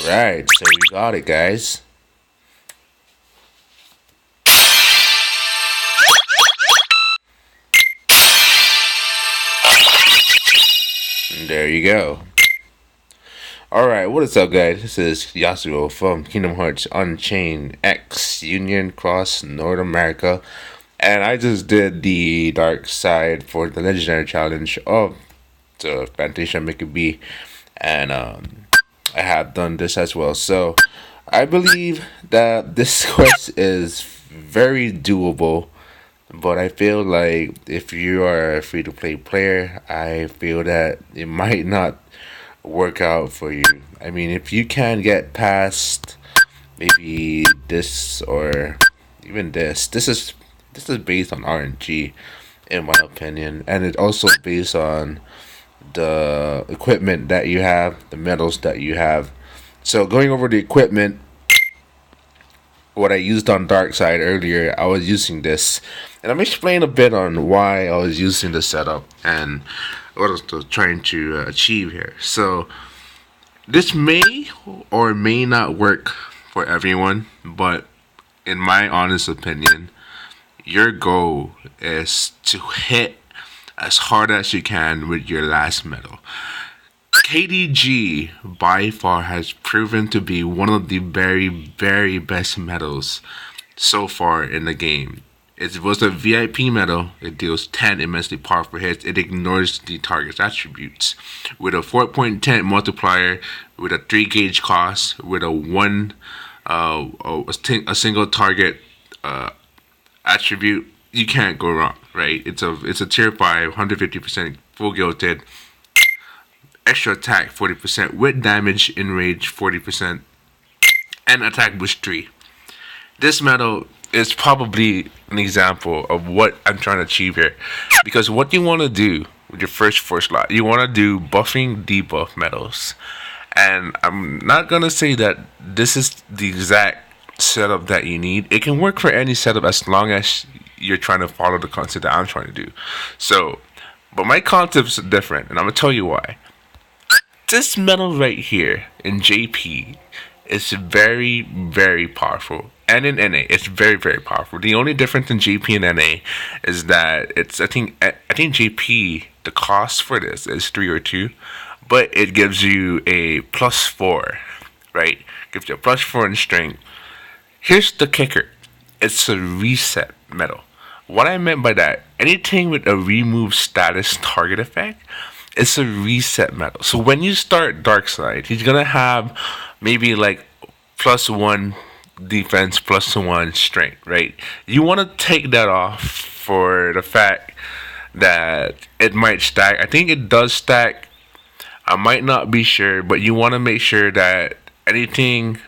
Alright, so we got it, guys. And there you go. Alright, what is up, guys? This is Yasuo from Kingdom Hearts Unchained X Union Cross North America. And I just did the Darkside for the Legendary Challenge of the Fantasia Mickey B. And I have done this as well. So I believe that this quest is very doable. But I feel like if you are a free-to-play player, I feel that it might not work out for you. I mean, if you can get past maybe this or even this is based on RNG, in my opinion, and it's also based on the equipment that you have, the medals that you have. So going over the equipment, what I used on Darkside earlier, I was using this, and I'm explaining a bit on why I was using the setup and what I was trying to achieve here. So this may or may not work for everyone, but in my honest opinion, your goal is to hit as hard as you can with your last medal. KDG by far has proven to be one of the very, very best medals so far in the game. It was a VIP medal. It deals 10 immensely powerful hits. It ignores the target's attributes. With a 4.10 multiplier, with a 3 gauge cost, with a single target attribute, you can't go wrong, right? It's a tier 5, 150% full gilded, extra attack 40%, with damage in range 40%, and attack boost 3. This medal is probably an example of what I'm trying to achieve here, because what you want to do with your first slot, you want to do buffing debuff medals. And I'm not gonna say that this is the exact setup that you need. It can work for any setup as long as you're trying to follow the concept that I'm trying to do. So, but my concept's different, and I'm gonna tell you why. This medal right here in JP is very, very powerful. And in NA, it's very, very powerful. The only difference in JP and NA is that I think JP, the cost for this is 3 or 2, but it gives you a +4, right? Gives you a +4 in strength. Here's the kicker. It's a reset medal. What I meant by that, anything with a remove status target effect, it's a reset medal. So when you start Darkside, he's gonna have maybe like +1 defense, +1 strength, right? You want to take that off for the fact that it might stack. I think it does stack. I might not be sure, but you want to make sure that anything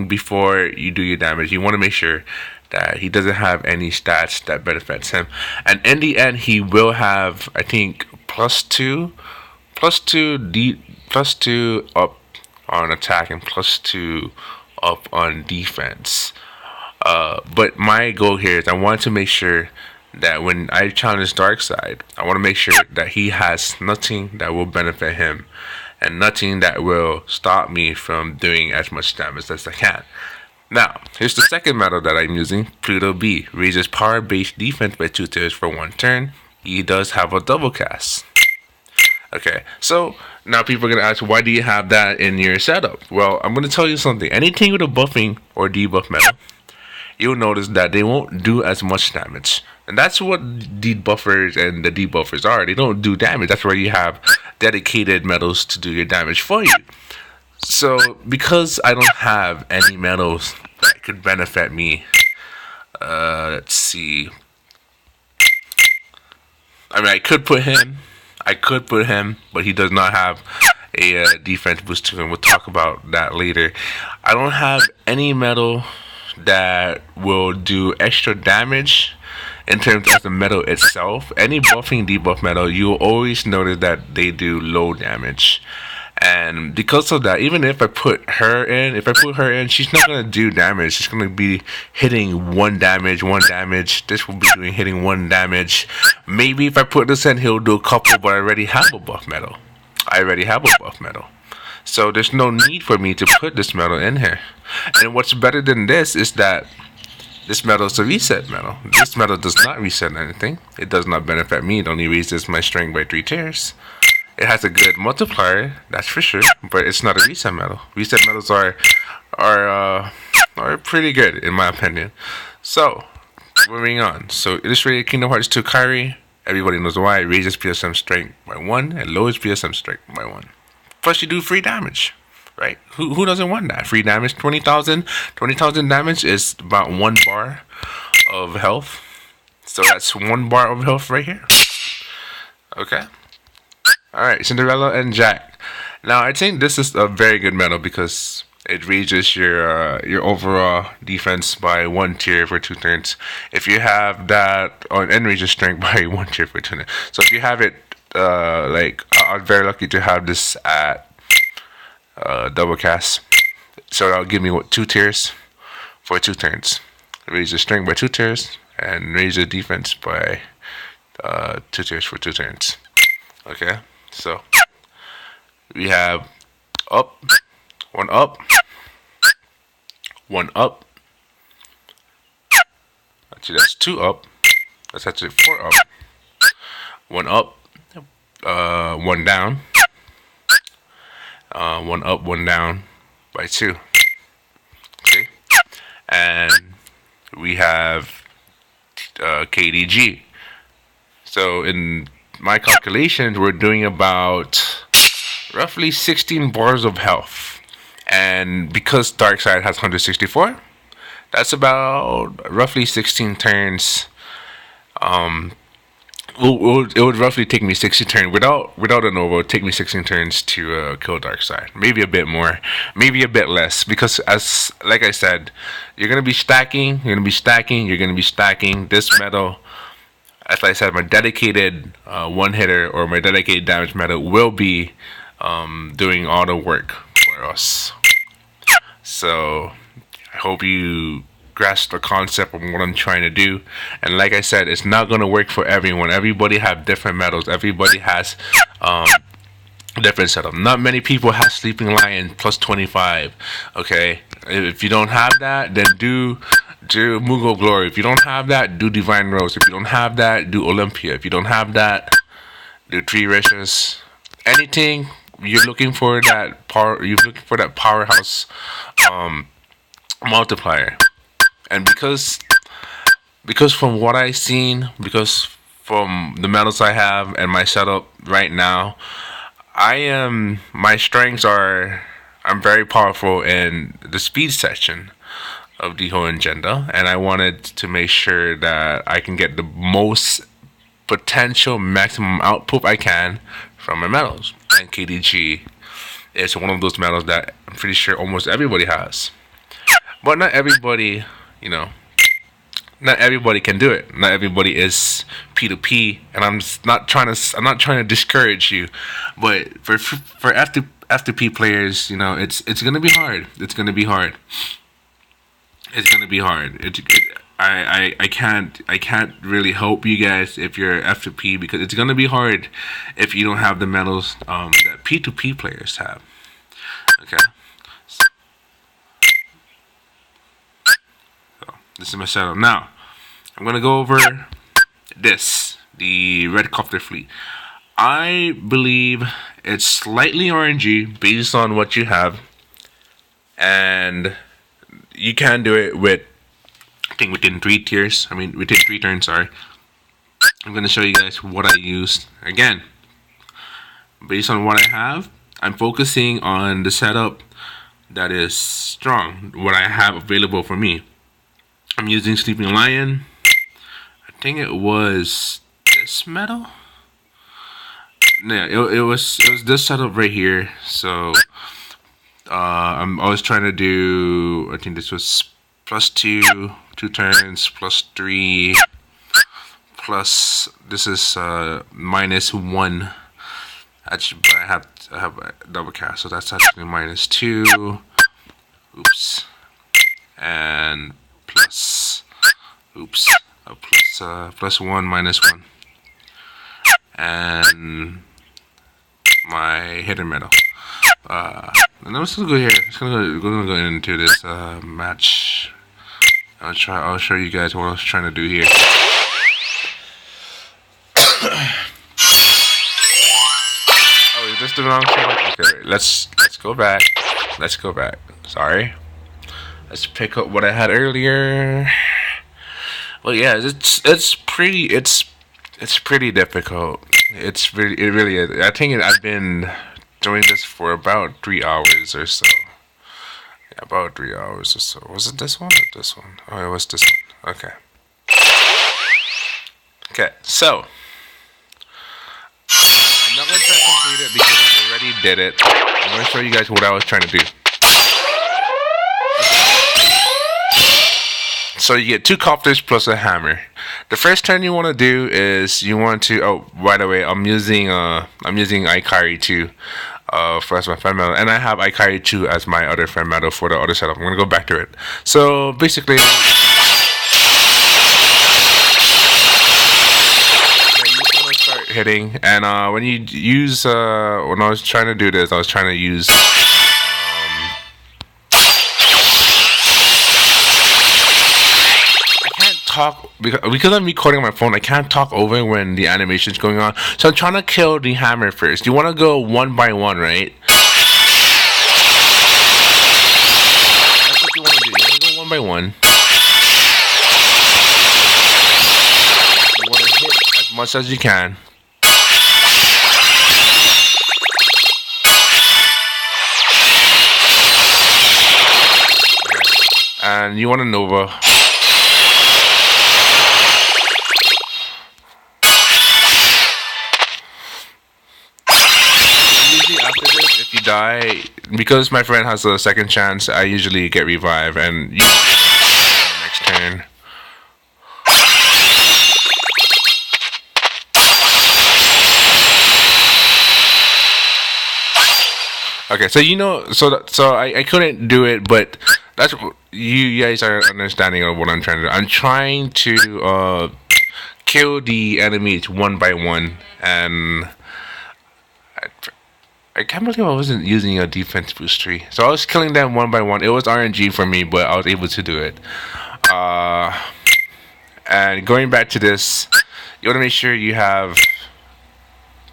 before you do your damage, you want to make sure that he doesn't have any stats that benefits him. And in the end, he will have, I think, +2 up on attack and +2 up on defense. But my goal here is I want to make sure that when I challenge Darkside, I want to make sure that he has nothing that will benefit him and nothing that will stop me from doing as much damage as I can. Now, here's the second medal that I'm using, Pluto B. Raises power-based defense by 2 tiers for 1 turn. He does have a double cast. Okay, so now people are going to ask, why do you have that in your setup? Well, I'm going to tell you something. Anything with a buffing or debuff medal, you'll notice that they won't do as much damage. And that's what the buffers and the debuffers are. They don't do damage. That's why you have dedicated medals to do your damage for you. So, because I don't have any medals that could benefit me, let's see. I mean, I could put him, but he does not have a defense boost to him. We'll talk about that later. I don't have any medal that will do extra damage in terms of the medal itself. Any buffing debuff medal, you'll always notice that they do low damage. And because of that, even if I put her in, she's not going to do damage. She's going to be hitting 1 damage. This will be hitting 1 damage. Maybe if I put this in, he'll do a couple, but I already have a buff medal. So there's no need for me to put this metal in here. And what's better than this is that this metal is a reset metal. This metal does not reset anything. It does not benefit me. It only raises my strength by 3 tiers. It has a good multiplier, that's for sure, but it's not a reset metal. Reset metals are pretty good in my opinion. So moving on. So illustrated Kingdom Hearts 2 Kairi. Everybody knows why. It raises PSM strength by 1 and lowers PSM strength by 1. Plus you do free damage. Right? Who doesn't want that? Free damage, 20,000. 20,000 damage is about 1 bar of health. So that's 1 bar of health right here. Okay. Alright, Cinderella and Jaq. Now I think this is a very good medal because it raises your overall defense by 1 tier for 2 turns. If you have that, and raises strength by 1 tier for 2 turns. So if you have it, I'm very lucky to have this at double cast, so that'll give me 2 tiers for 2 turns. Raise the strength by 2 tiers and raise the defense by 2 tiers for 2 turns. Okay, so we have up, 1 up, 1 up. Actually, that's 2 up. That's actually 4 up. 1 up, 1 down. 1 up, 1 down by 2. Okay, and we have KDG. So in my calculations, we're doing about roughly 16 bars of health, and because Darkside has 164, that's about roughly 16 turns. It would roughly take me 16 turns without a Nova. It would take me 16 turns to kill Darkside. Maybe a bit more, maybe a bit less, because like I said, you're gonna be stacking. You're gonna be stacking this metal. As I said, my dedicated one hitter or my dedicated damage metal will be doing all the work for us. So I hope you grasp the concept of what I'm trying to do. And like I said, it's not going to work for everyone. Everybody have different metals. Everybody has different setup. Not many people have Sleeping Lion plus 25. Okay, if you don't have that, then do Mughal Glory. If you don't have that, do Divine Rose. If you don't have that, do Olympia. If you don't have that, do Three Wishes. Anything you're looking for that powerhouse multiplier. And because from what I've seen, because from the medals I have and my setup right now, my strengths are, I'm very powerful in the speed section of the whole agenda, and I wanted to make sure that I can get the most potential maximum output I can from my medals. And KDG is one of those medals that I'm pretty sure almost everybody has. But not everybody, not everybody can do it. Not everybody is P2P, and I'm not trying to discourage you, but for F2P players, it's gonna be hard. It's gonna be hard. I can't really help you guys if you're F2P, because it's gonna be hard if you don't have the medals that P2P players have. Okay. This is my setup. Now, I'm going to go over the Red Copter Fleet. I believe it's slightly RNG based on what you have. And you can do it within 3 tiers. Within 3 turns, sorry. I'm going to show you guys what I used. Again, based on what I have, I'm focusing on the setup that is strong, what I have available for me. I'm using Sleeping Lion. I think it was this metal. Yeah, it was this setup right here. So I'm always trying to do. I think this was +2, 2 turns, +3, plus this is -1. Actually, but I have a double cast, so that's actually -2. Oops, and plus +1, -1, and my hidden metal. And I'm still go here. Just gonna go into this match. I'll show you guys what I was trying to do here. Oh, is this the wrong channel? Okay, wait, let's go back. Let's go back. Sorry. Let's pick up what I had earlier. Well, yeah, it's pretty difficult. It really is. I think I've been doing this for about 3 hours or so. Yeah, about 3 hours or so. Was it this one or this one? Oh, it was this one. Okay. Okay, so I'm not gonna try to complete it because I already did it. I'm gonna show you guys what I was trying to do. So you get 2 copters plus a hammer. The first turn you want to do is you want to. Oh, by the way, I'm using Kairi II for as my friend medal, and I have Kairi II as my other friend medal for the other setup. I'm gonna go back to it. So basically, you just want to start hitting, and when you use when I was trying to do this, I was trying to use. Talk because I'm recording on my phone. I can't talk over when the animation's going on, so I'm trying to kill the hammer first. You want to go one by one, right? That's what you want to do. You want to go one by one. You want to hit as much as you can. And you want to Nova. If you die, because my friend has a second chance, I usually get revive and usually next turn. Okay, so I couldn't do it, but that's you guys are understanding of what I'm trying to do. I'm trying to kill the enemies one by one, and I can't believe I wasn't using a defense boost tree. So I was killing them one by one. It was RNG for me, but I was able to do it. And going back to this, you want to make sure you have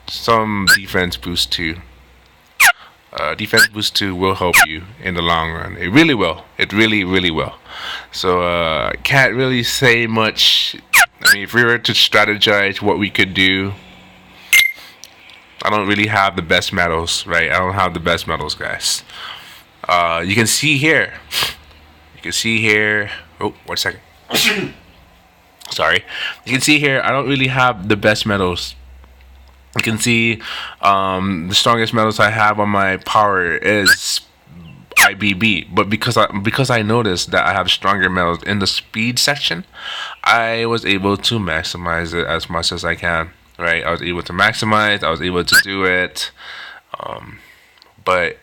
some defense boost too. Defense boost 2 will help you in the long run. It really will. It really, really will. So I can't really say much. I mean, if we were to strategize what we could do, I don't really have the best medals, right? I don't have the best medals, guys. You can see here. You can see here. Oh, 1 second. Sorry. You can see here, I don't really have the best medals. You can see the strongest medals I have on my power is IBB, but because I noticed that I have stronger medals in the speed section, I was able to maximize it as much as I can. Right, I was able to maximize. I was able to do it, but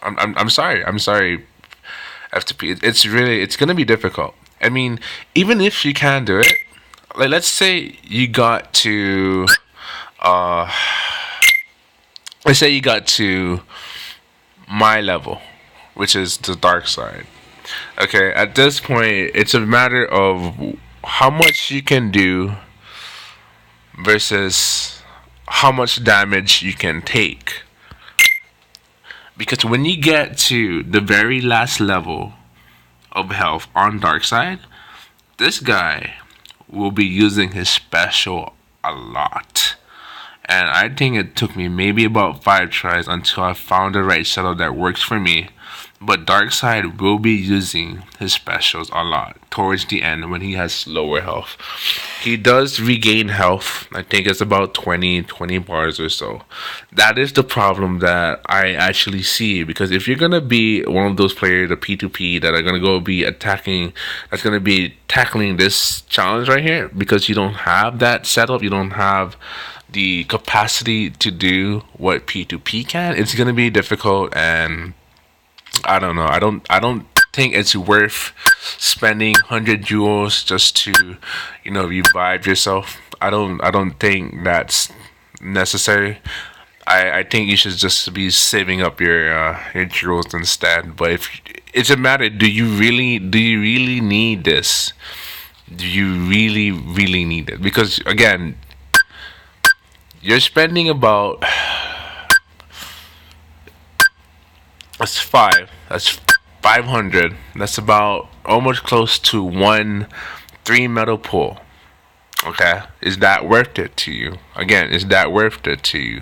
I'm sorry. I'm sorry, FTP. It's gonna be difficult. I mean, even if you can do it, like let's say you got to, let's say you got to my level, which is the Darkside. Okay, at this point, it's a matter of how much you can do versus how much damage you can take. Because when you get to the very last level of health on Darkside, this guy will be using his special a lot. And I think it took me maybe about 5 tries until I found the right setup that works for me. But Darkside will be using his specials a lot towards the end when he has lower health. He does regain health. I think it's about 20 bars or so. That is the problem that I actually see. Because if you're going to be one of those players, the P2P, that are going to go be attacking, that's going to be tackling this challenge right here, because you don't have that setup, you don't have the capacity to do what P2P can, it's going to be difficult. And I don't know. I don't think it's worth spending 100 jewels just to, revive yourself. I don't think that's necessary. I think you should just be saving up your jewels instead. But if it's a matter, do you really need this? Do you really need it? Because again, you're spending about that's 500. That's about almost close to 1 3 metal pull. Okay, is that worth it to you? Again, is that worth it to you?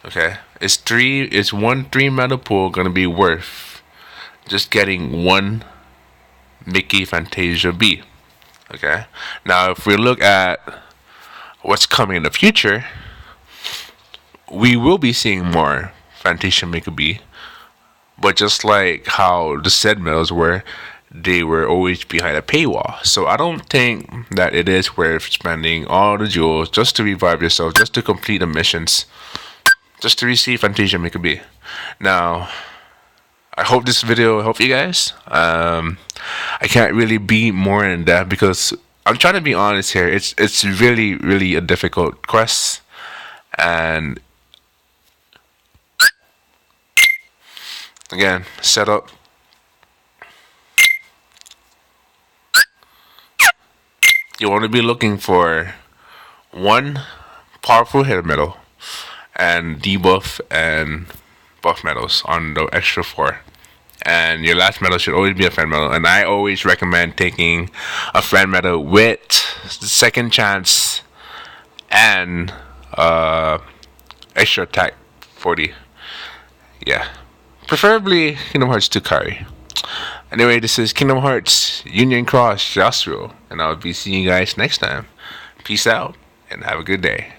Okay, is 1 3 metal pull gonna be worth just getting one Mickey Fantasia B? Okay, now if we look at what's coming in the future, we will be seeing more Fantasia Mickey B. But just like how the said medals were, they were always behind a paywall. So I don't think that it is worth spending all the jewels just to revive yourself, just to complete the missions, just to receive Fantasia Mickey B. Now, I hope this video helped you guys. I can't really be more in depth because I'm trying to be honest here. It's really a difficult quest, and again, setup. You want to be looking for one powerful hit medal and debuff and buff medals on the extra 4. And your last medal should always be a friend medal. And I always recommend taking a friend medal with the second chance and extra attack 40. Yeah. Preferably Kingdom Hearts 2 Kairi. Anyway, this is Kingdom Hearts Union Cross Yasuo, and I'll be seeing you guys next time. Peace out, and have a good day.